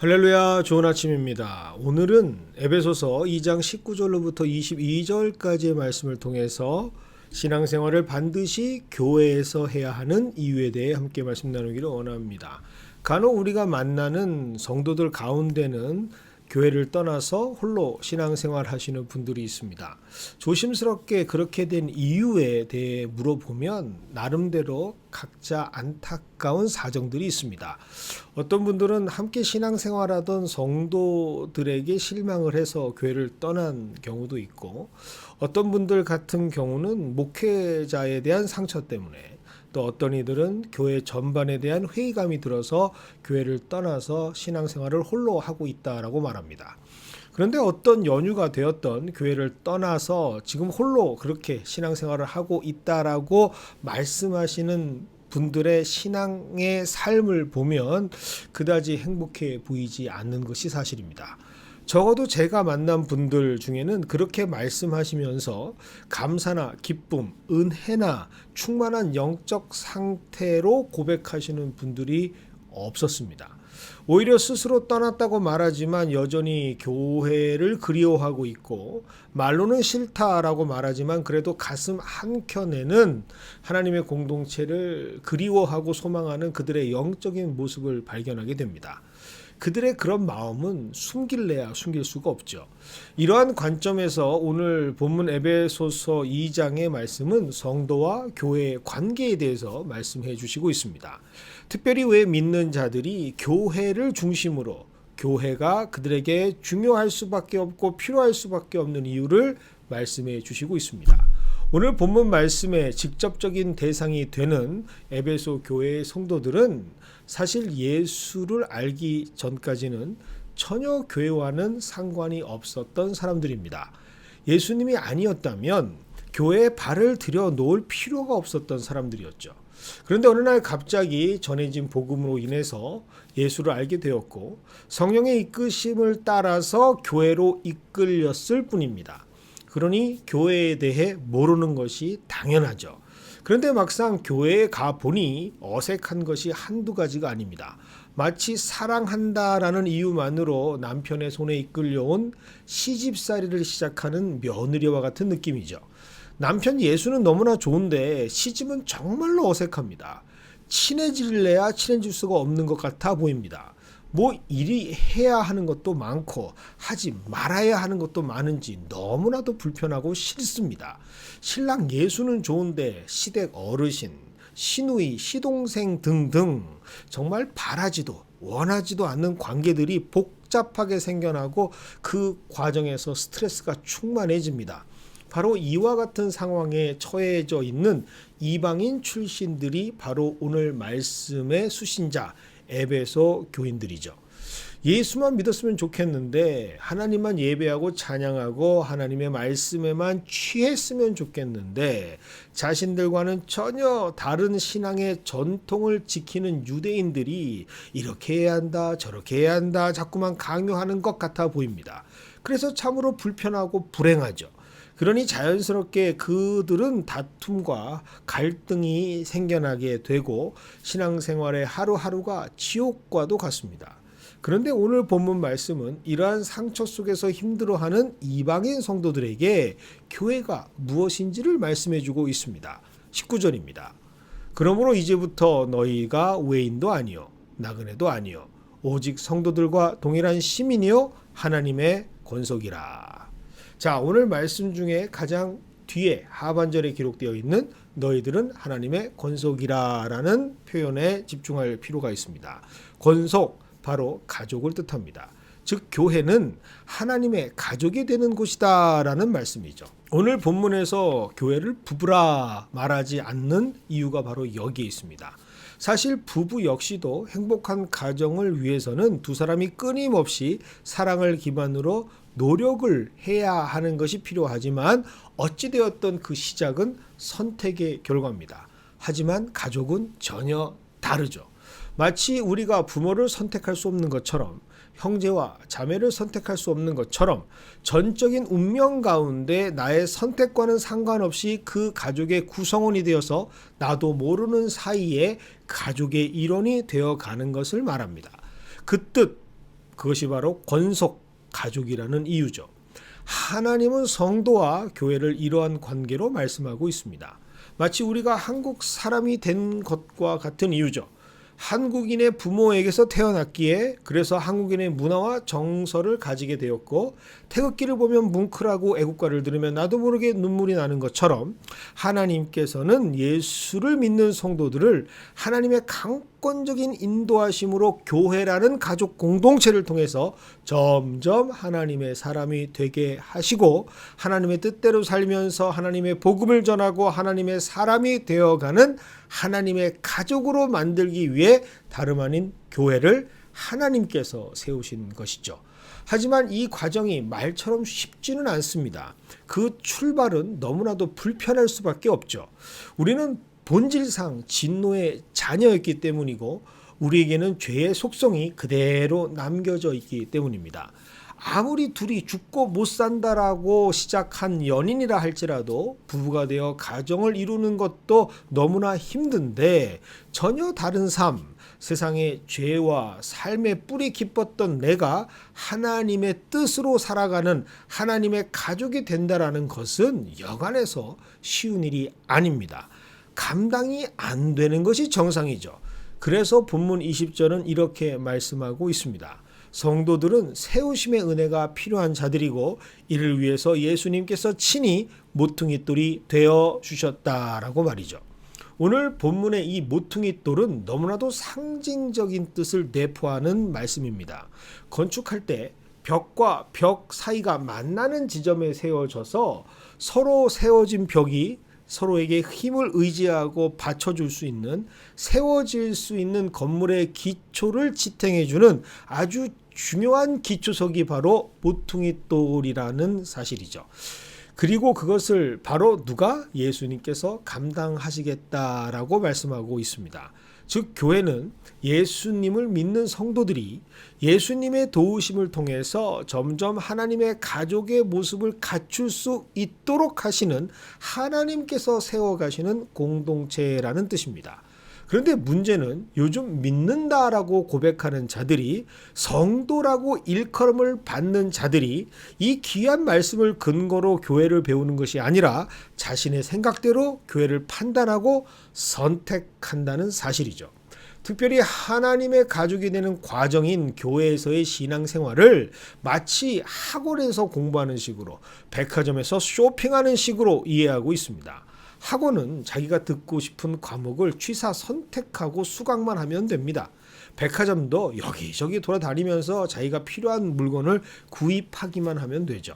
할렐루야, 좋은 아침입니다. 오늘은 에베소서 2장 19절로부터 22절까지의 말씀을 통해서 신앙생활을 반드시 교회에서 해야 하는 이유에 대해 함께 말씀 나누기를 원합니다. 간혹 우리가 만나는 성도들 가운데는 교회를 떠나서 홀로 신앙생활 하시는 분들이 있습니다. 조심스럽게 그렇게 된 이유에 대해 물어보면 나름대로 각자 안타까운 사정들이 있습니다. 어떤 분들은 함께 신앙생활하던 성도들에게 실망을 해서 교회를 떠난 경우도 있고, 어떤 분들 같은 경우는 목회자에 대한 상처 때문에, 또 어떤 이들은 교회 전반에 대한 회의감이 들어서 교회를 떠나서 신앙생활을 홀로 하고 있다라고 말합니다. 그런데 어떤 연유가 되었던 교회를 떠나서 지금 홀로 그렇게 신앙생활을 하고 있다라고 말씀하시는 분들의 신앙의 삶을 보면 그다지 행복해 보이지 않는 것이 사실입니다. 적어도 제가 만난 분들 중에는 그렇게 말씀하시면서 감사나 기쁨, 은혜나 충만한 영적 상태로 고백하시는 분들이 없었습니다. 오히려 스스로 떠났다고 말하지만 여전히 교회를 그리워하고 있고, 말로는 싫다라고 말하지만 그래도 가슴 한켠에는 하나님의 공동체를 그리워하고 소망하는 그들의 영적인 모습을 발견하게 됩니다. 그들의 그런 마음은 숨길래야 숨길 수가 없죠. 이러한 관점에서 오늘 본문 에베소서 2장의 말씀은 성도와 교회의 관계에 대해서 말씀해 주시고 있습니다. 특별히 왜 믿는 자들이 교회를 중심으로 교회가 그들에게 중요할 수밖에 없고 필요할 수밖에 없는 이유를 말씀해 주시고 있습니다. 오늘 본문 말씀의 직접적인 대상이 되는 에베소 교회의 성도들은 사실 예수를 알기 전까지는 전혀 교회와는 상관이 없었던 사람들입니다. 예수님이 아니었다면 교회에 발을 들여 놓을 필요가 없었던 사람들이었죠. 그런데 어느 날 갑자기 전해진 복음으로 인해서 예수를 알게 되었고, 성령의 이끄심을 따라서 교회로 이끌렸을 뿐입니다. 그러니 교회에 대해 모르는 것이 당연하죠. 그런데 막상 교회에 가보니 어색한 것이 한두 가지가 아닙니다. 마치 사랑한다라는 이유만으로 남편의 손에 이끌려온 시집살이를 시작하는 며느리와 같은 느낌이죠. 남편 예수는 너무나 좋은데 시집은 정말로 어색합니다. 친해질래야 친해질 수가 없는 것 같아 보입니다. 뭐 일이 해야 하는 것도 많고 하지 말아야 하는 것도 많은지 너무나도 불편하고 싫습니다. 신랑 예수는 좋은데 시댁 어르신, 시누이, 시동생 등등 정말 바라지도 원하지도 않는 관계들이 복잡하게 생겨나고 그 과정에서 스트레스가 충만해집니다. 바로 이와 같은 상황에 처해져 있는 이방인 출신들이 바로 오늘 말씀의 수신자 에베소 교인들이죠. 예수만 믿었으면 좋겠는데, 하나님만 예배하고 찬양하고 하나님의 말씀에만 취했으면 좋겠는데, 자신들과는 전혀 다른 신앙의 전통을 지키는 유대인들이 이렇게 해야 한다 저렇게 해야 한다 자꾸만 강요하는 것 같아 보입니다. 그래서 참으로 불편하고 불행하죠. 그러니 자연스럽게 그들은 다툼과 갈등이 생겨나게 되고 신앙생활의 하루하루가 지옥과도 같습니다. 그런데 오늘 본문 말씀은 이러한 상처 속에서 힘들어하는 이방인 성도들에게 교회가 무엇인지를 말씀해주고 있습니다. 19절입니다. 그러므로 이제부터 너희가 외인도 아니요 나그네도 아니요 오직 성도들과 동일한 시민이요 하나님의 권속이라. 자, 오늘 말씀 중에 가장 뒤에 하반절에 기록되어 있는 너희들은 하나님의 권속이라 라는 표현에 집중할 필요가 있습니다. 권속, 바로 가족을 뜻합니다. 즉 교회는 하나님의 가족이 되는 곳이다 라는 말씀이죠. 오늘 본문에서 교회를 부부라 말하지 않는 이유가 바로 여기에 있습니다. 사실 부부 역시도 행복한 가정을 위해서는 두 사람이 끊임없이 사랑을 기반으로 노력을 해야 하는 것이 필요하지만 어찌되었던 그 시작은 선택의 결과입니다. 하지만 가족은 전혀 다르죠. 마치 우리가 부모를 선택할 수 없는 것처럼, 형제와 자매를 선택할 수 없는 것처럼 전적인 운명 가운데 나의 선택과는 상관없이 그 가족의 구성원이 되어서 나도 모르는 사이에 가족의 일원이 되어가는 것을 말합니다. 그 뜻, 그것이 바로 권속 가족이라는 이유죠. 하나님은 성도와 교회를 이러한 관계로 말씀하고 있습니다. 마치 우리가 한국 사람이 된 것과 같은 이유죠. 한국인의 부모에게서 태어났기에 그래서 한국인의 문화와 정서를 가지게 되었고, 태극기를 보면 뭉클하고 애국가를 들으면 나도 모르게 눈물이 나는 것처럼 하나님께서는 예수를 믿는 성도들을 하나님의 강권적인 인도하심으로 교회라는 가족 공동체를 통해서 점점 하나님의 사람이 되게 하시고, 하나님의 뜻대로 살면서 하나님의 복음을 전하고 하나님의 사람이 되어가는 하나님의 가족으로 만들기 위해 다름 아닌 교회를 하나님께서 세우신 것이죠. 하지만 이 과정이 말처럼 쉽지는 않습니다. 그 출발은 너무나도 불편할 수밖에 없죠. 우리는 본질상 진노의 자녀였기 때문이고, 우리에게는 죄의 속성이 그대로 남겨져 있기 때문입니다. 아무리 둘이 죽고 못 산다라고 시작한 연인이라 할지라도 부부가 되어 가정을 이루는 것도 너무나 힘든데, 전혀 다른 삶, 세상의 죄와 삶의 뿌리 깊었던 내가 하나님의 뜻으로 살아가는 하나님의 가족이 된다라는 것은 여간해서 쉬운 일이 아닙니다. 감당이 안 되는 것이 정상이죠. 그래서 본문 20절은 이렇게 말씀하고 있습니다. 성도들은 세우심의 은혜가 필요한 자들이고 이를 위해서 예수님께서 친히 모퉁이돌이 되어 주셨다라고 말이죠. 오늘 본문의 이 모퉁이돌은 너무나도 상징적인 뜻을 내포하는 말씀입니다. 건축할 때 벽과 벽 사이가 만나는 지점에 세워져서 서로 세워진 벽이 서로에게 힘을 의지하고 받쳐줄 수 있는, 세워질 수 있는 건물의 기초를 지탱해주는 아주 중요한 기초석이 바로 모퉁이돌이라는 사실이죠. 그리고 그것을 바로 누가? 예수님께서 감당하시겠다라고 말씀하고 있습니다. 즉 교회는 예수님을 믿는 성도들이 예수님의 도우심을 통해서 점점 하나님의 가족의 모습을 갖출 수 있도록 하시는 하나님께서 세워가시는 공동체라는 뜻입니다. 그런데 문제는 요즘 믿는다라고 고백하는 자들이, 성도라고 일컬음을 받는 자들이 이 귀한 말씀을 근거로 교회를 배우는 것이 아니라 자신의 생각대로 교회를 판단하고 선택한다는 사실이죠. 특별히 하나님의 가족이 되는 과정인 교회에서의 신앙생활을 마치 학원에서 공부하는 식으로, 백화점에서 쇼핑하는 식으로 이해하고 있습니다. 학원은 자기가 듣고 싶은 과목을 취사 선택하고 수강만 하면 됩니다. 백화점도 여기저기 돌아다니면서 자기가 필요한 물건을 구입하기만 하면 되죠.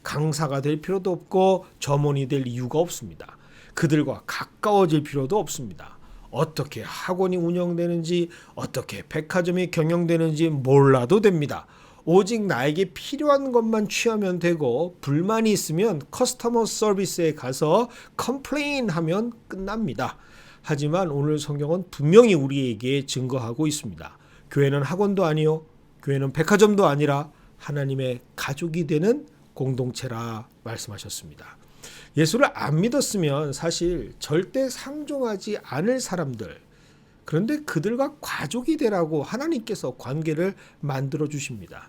강사가 될 필요도 없고 점원이 될 이유가 없습니다. 그들과 가까워질 필요도 없습니다. 어떻게 학원이 운영되는지, 어떻게 백화점이 경영되는지 몰라도 됩니다. 오직 나에게 필요한 것만 취하면 되고, 불만이 있으면 커스터머 서비스에 가서 컴플레인 하면 끝납니다. 하지만 오늘 성경은 분명히 우리에게 증거하고 있습니다. 교회는 학원도 아니요, 교회는 백화점도 아니라 하나님의 가족이 되는 공동체라 말씀하셨습니다. 예수를 안 믿었으면 사실 절대 상종하지 않을 사람들, 그런데 그들과 가족이 되라고 하나님께서 관계를 만들어 주십니다.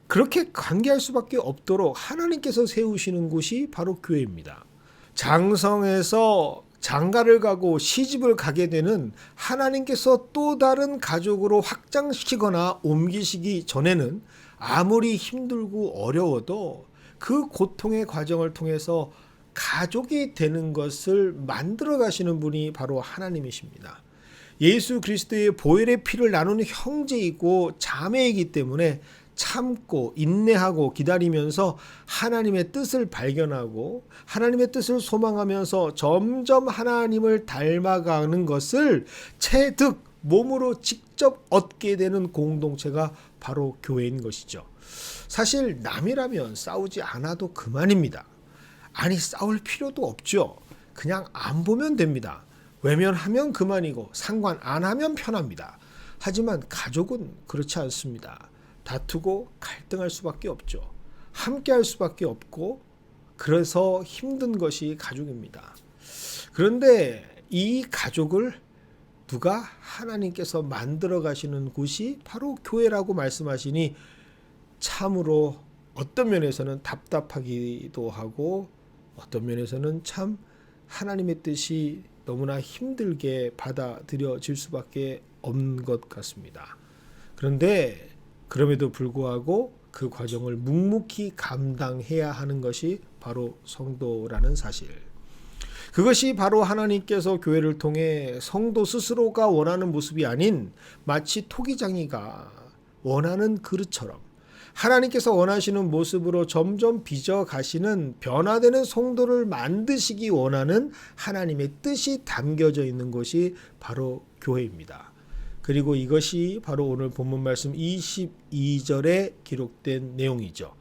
그렇게 관계할 수밖에 없도록 하나님께서 세우시는 곳이 바로 교회입니다. 장성에서 장가를 가고 시집을 가게 되는 하나님께서 또 다른 가족으로 확장시키거나 옮기시기 전에는 아무리 힘들고 어려워도 그 고통의 과정을 통해서 가족이 되는 것을 만들어 가시는 분이 바로 하나님이십니다. 예수 그리스도의 보혈의 피를 나누는 형제이고 자매이기 때문에 참고 인내하고 기다리면서 하나님의 뜻을 발견하고 하나님의 뜻을 소망하면서 점점 하나님을 닮아가는 것을 체득 몸으로 직접 얻게 되는 공동체가 바로 교회인 것이죠. 사실 남이라면 싸우지 않아도 그만입니다. 아니, 싸울 필요도 없죠. 그냥 안 보면 됩니다. 외면하면 그만이고 상관 안 하면 편합니다. 하지만 가족은 그렇지 않습니다. 다투고 갈등할 수밖에 없죠. 함께 할 수밖에 없고, 그래서 힘든 것이 가족입니다. 그런데 이 가족을 누가 하나님께서 만들어 가시는 곳이 바로 교회라고 말씀하시니 참으로 어떤 면에서는 답답하기도 하고 어떤 면에서는 참 하나님의 뜻이 너무나 힘들게 받아들여질 수밖에 없는 것 같습니다. 그런데 그럼에도 불구하고 그 과정을 묵묵히 감당해야 하는 것이 바로 성도라는 사실. 그것이 바로 하나님께서 교회를 통해 성도 스스로가 원하는 모습이 아닌 마치 토기장이가 원하는 그릇처럼 하나님께서 원하시는 모습으로 점점 빚어 가시는 변화되는 성도를 만드시기 원하는 하나님의 뜻이 담겨져 있는 것이 바로 교회입니다. 그리고 이것이 바로 오늘 본문 말씀 22절에 기록된 내용이죠.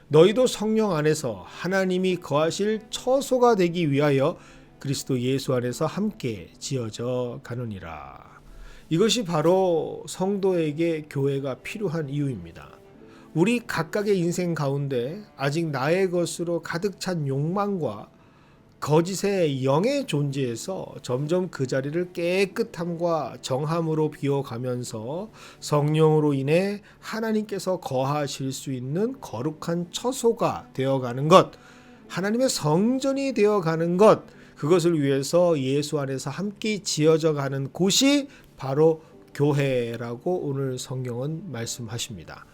너희도 성령 안에서 하나님이 거하실 처소가 되기 위하여 그리스도 예수 안에서 함께 지어져 가느니라. 이것이 바로 성도에게 교회가 필요한 이유입니다. 우리 각각의 인생 가운데 아직 나의 것으로 가득 찬 욕망과 거짓의 영의 존재에서 점점 그 자리를 깨끗함과 정함으로 비워가면서 성령으로 인해 하나님께서 거하실 수 있는 거룩한 처소가 되어가는 것, 하나님의 성전이 되어가는 것, 그것을 위해서 예수 안에서 함께 지어져 가는 곳이 바로 교회라고 오늘 성경은 말씀하십니다.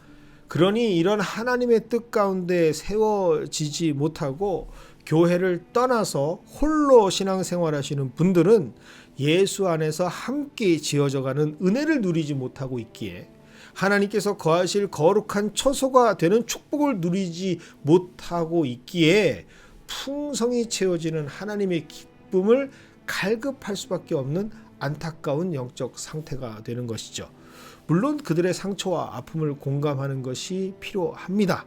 그러니 이런 하나님의 뜻 가운데 세워지지 못하고 교회를 떠나서 홀로 신앙생활하시는 분들은 예수 안에서 함께 지어져가는 은혜를 누리지 못하고 있기에 하나님께서 거하실 거룩한 처소가 되는 축복을 누리지 못하고 있기에 풍성히 채워지는 하나님의 기쁨을 갈급할 수밖에 없는 안타까운 영적 상태가 되는 것이죠. 물론 그들의 상처와 아픔을 공감하는 것이 필요합니다.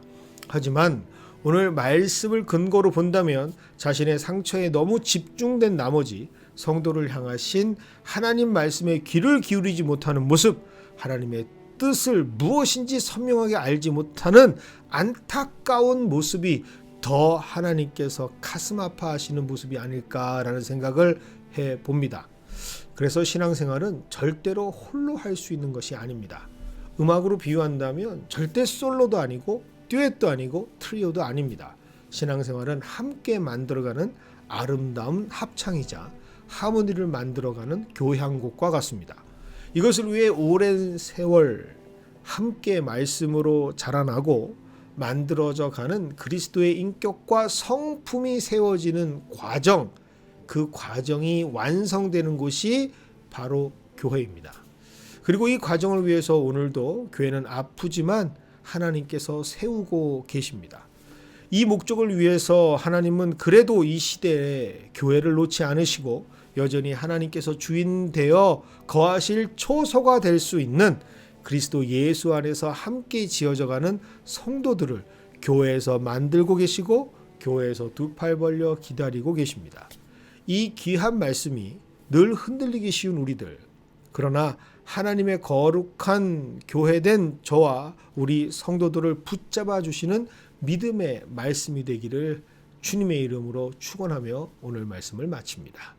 하지만 오늘 말씀을 근거로 본다면 자신의 상처에 너무 집중된 나머지 성도를 향하신 하나님 말씀에 귀를 기울이지 못하는 모습, 하나님의 뜻을 무엇인지 선명하게 알지 못하는 안타까운 모습이 더 하나님께서 가슴 아파하시는 모습이 아닐까라는 생각을 해봅니다. 그래서 신앙생활은 절대로 홀로 할 수 있는 것이 아닙니다. 음악으로 비유한다면 절대 솔로도 아니고 듀엣도 아니고 트리오도 아닙니다. 신앙생활은 함께 만들어가는 아름다운 합창이자 하모니를 만들어가는 교향곡과 같습니다. 이것을 위해 오랜 세월 함께 말씀으로 자라나고 만들어져 가는 그리스도의 인격과 성품이 세워지는 과정, 그 과정이 완성되는 곳이 바로 교회입니다. 그리고 이 과정을 위해서 오늘도 교회는 아프지만 하나님께서 세우고 계십니다. 이 목적을 위해서 하나님은 그래도 이 시대에 교회를 놓지 않으시고 여전히 하나님께서 주인 되어 거하실 초소가 될 수 있는 그리스도 예수 안에서 함께 지어져가는 성도들을 교회에서 만들고 계시고 교회에서 두 팔 벌려 기다리고 계십니다. 이 귀한 말씀이 늘 흔들리기 쉬운 우리들, 그러나 하나님의 거룩한 교회된 저와 우리 성도들을 붙잡아 주시는 믿음의 말씀이 되기를 주님의 이름으로 축원하며 오늘 말씀을 마칩니다.